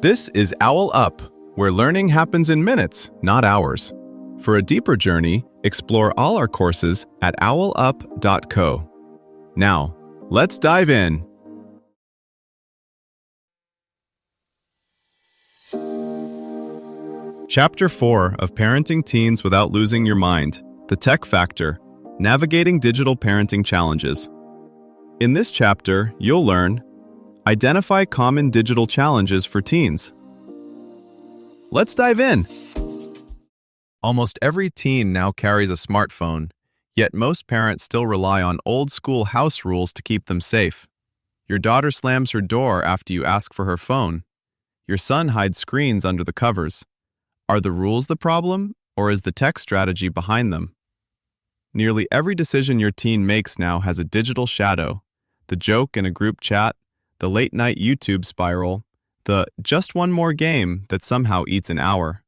This is OwlUp, where learning happens in minutes, not hours. For a deeper journey, explore all our courses at owlup.co. Now, let's dive in. Chapter 4 of Parenting Teens Without Losing Your Mind, The Tech Factor, Navigating Digital Parenting Challenges. In this chapter, you'll learn: identify common digital challenges for teens. Let's dive in. Almost every teen now carries a smartphone, yet most parents still rely on old-school house rules to keep them safe. Your daughter slams her door after you ask for her phone. Your son hides screens under the covers. Are the rules the problem, or is the tech strategy behind them? Nearly every decision your teen makes now has a digital shadow: the joke in a group chat, the late-night YouTube spiral, the just one more game that somehow eats an hour.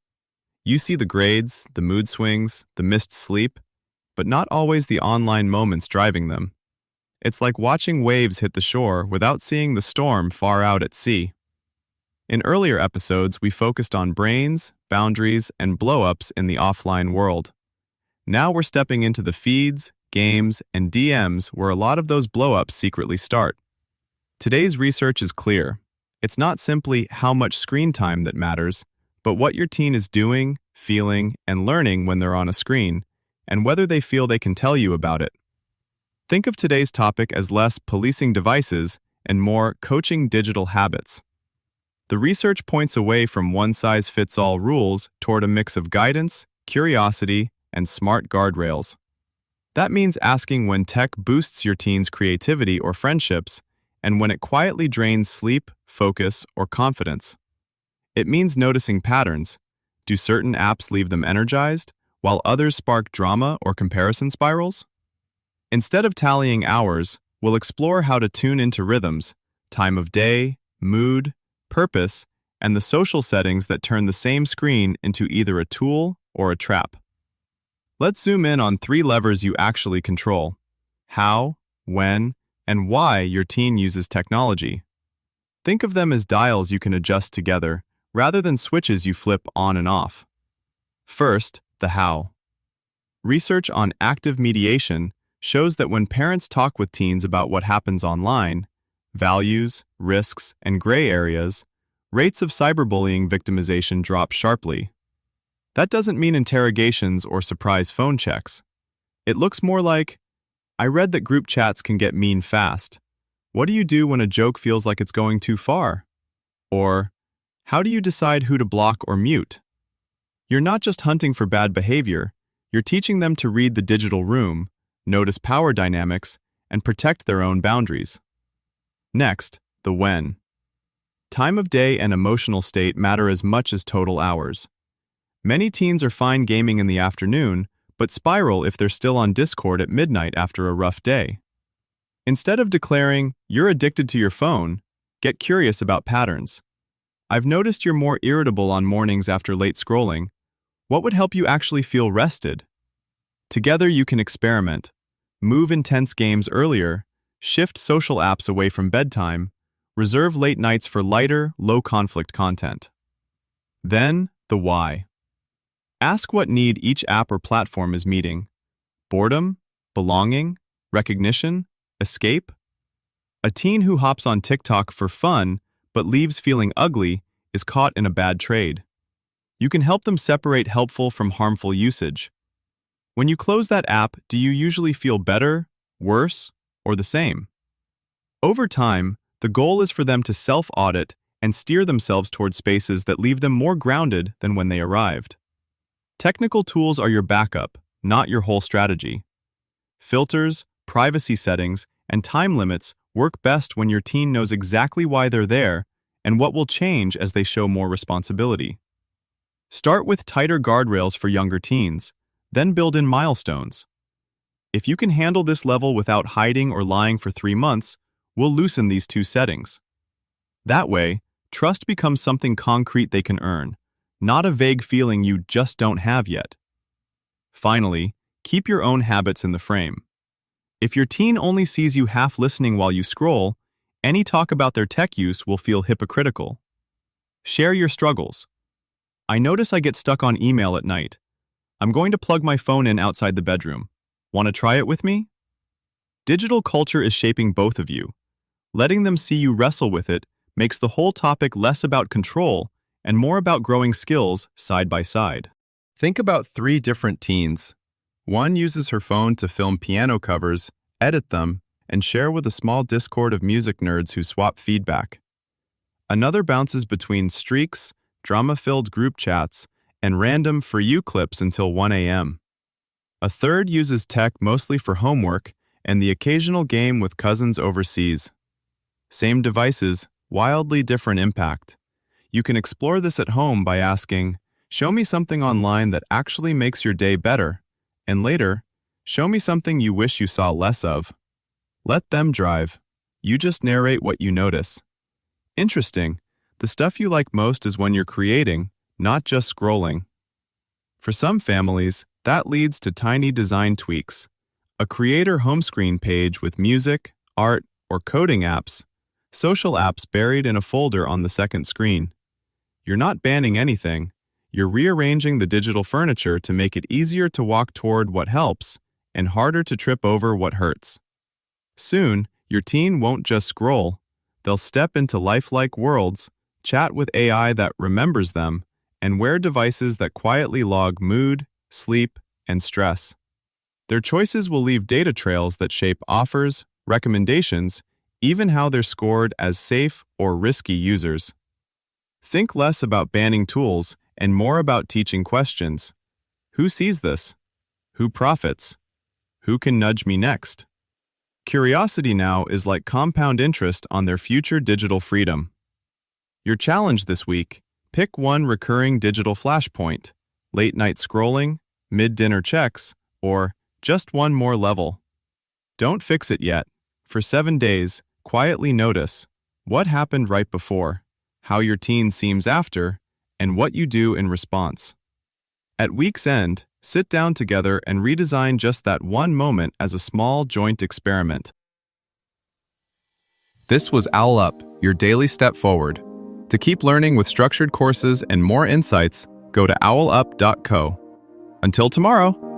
You see the grades, the mood swings, the missed sleep, but not always the online moments driving them. It's like watching waves hit the shore without seeing the storm far out at sea. In earlier episodes, we focused on brains, boundaries, and blow-ups in the offline world. Now we're stepping into the feeds, games, and DMs where a lot of those blow-ups secretly start. Today's research is clear. It's not simply how much screen time that matters, but what your teen is doing, feeling, and learning when they're on a screen, and whether they feel they can tell you about it. Think of today's topic as less policing devices and more coaching digital habits. The research points away from one-size-fits-all rules toward a mix of guidance, curiosity, and smart guardrails. That means asking when tech boosts your teen's creativity or friendships, and when it quietly drains sleep, focus, or confidence. It means noticing patterns. Do certain apps leave them energized, while others spark drama or comparison spirals? Instead of tallying hours, we'll explore how to tune into rhythms, time of day, mood, purpose, and the social settings that turn the same screen into either a tool or a trap. Let's zoom in on 3 levers you actually control: how, when, and why your teen uses technology. Think of them as dials you can adjust together, rather than switches you flip on and off. First, the how. Research on active mediation shows that when parents talk with teens about what happens online, values, risks, and gray areas, rates of cyberbullying victimization drop sharply. That doesn't mean interrogations or surprise phone checks. It looks more like, "I read that group chats can get mean fast. What do you do when a joke feels like it's going too far?" Or, "How do you decide who to block or mute?" You're not just hunting for bad behavior, you're teaching them to read the digital room, notice power dynamics, and protect their own boundaries. Next, the when. Time of day and emotional state matter as much as total hours. Many teens are fine gaming in the afternoon, but spiral if they're still on Discord at midnight after a rough day. Instead of declaring, "You're addicted to your phone," get curious about patterns. "I've noticed you're more irritable on mornings after late scrolling. What would help you actually feel rested?" Together you can experiment. Move intense games earlier, shift social apps away from bedtime, reserve late nights for lighter, low-conflict content. Then, the why. Ask what need each app or platform is meeting: boredom, belonging, recognition, escape. A teen who hops on TikTok for fun but leaves feeling ugly is caught in a bad trade. You can help them separate helpful from harmful usage. When you close that app, do you usually feel better, worse, or the same? Over time, the goal is for them to self-audit and steer themselves toward spaces that leave them more grounded than when they arrived. Technical tools are your backup, not your whole strategy. Filters, privacy settings, and time limits work best when your teen knows exactly why they're there and what will change as they show more responsibility. Start with tighter guardrails for younger teens, then build in milestones. If you can handle this level without hiding or lying for 3 months, we'll loosen these 2 settings. That way, trust becomes something concrete they can earn, not a vague feeling you just don't have yet. Finally, keep your own habits in the frame. If your teen only sees you half listening while you scroll, any talk about their tech use will feel hypocritical. Share your struggles. I notice I get stuck on email at night. I'm going to plug my phone in outside the bedroom. Want to try it with me? Digital culture is shaping both of you. Letting them see you wrestle with it makes the whole topic less about control and more about growing skills side by side. Think about 3 different teens. One uses her phone to film piano covers, edit them, and share with a small Discord of music nerds who swap feedback. Another bounces between streaks, drama-filled group chats, and random For You clips until 1 a.m. A third uses tech mostly for homework and the occasional game with cousins overseas. Same devices, wildly different impact. You can explore this at home by asking, "Show me something online that actually makes your day better," and later, "Show me something you wish you saw less of." Let them drive. You just narrate what you notice. Interesting. The stuff you like most is when you're creating, not just scrolling. For some families, that leads to tiny design tweaks. A creator home screen page with music, art, or coding apps, social apps buried in a folder on the second screen. You're not banning anything. You're rearranging the digital furniture to make it easier to walk toward what helps and harder to trip over what hurts. Soon, your teen won't just scroll. They'll step into lifelike worlds, chat with AI that remembers them, and wear devices that quietly log mood, sleep, and stress. Their choices will leave data trails that shape offers, recommendations, even how they're scored as safe or risky users. Think less about banning tools and more about teaching questions. Who sees this? Who profits? Who can nudge me next? Curiosity now is like compound interest on their future digital freedom. Your challenge this week: pick one recurring digital flashpoint, late night scrolling, mid-dinner checks, or just one more level. Don't fix it yet. For 7 days, quietly notice what happened right before, how your teen seems after, and what you do in response. At week's end, sit down together and redesign just that one moment as a small joint experiment. This was OwlUp, your daily step forward. To keep learning with structured courses and more insights, go to owlup.co. Until tomorrow!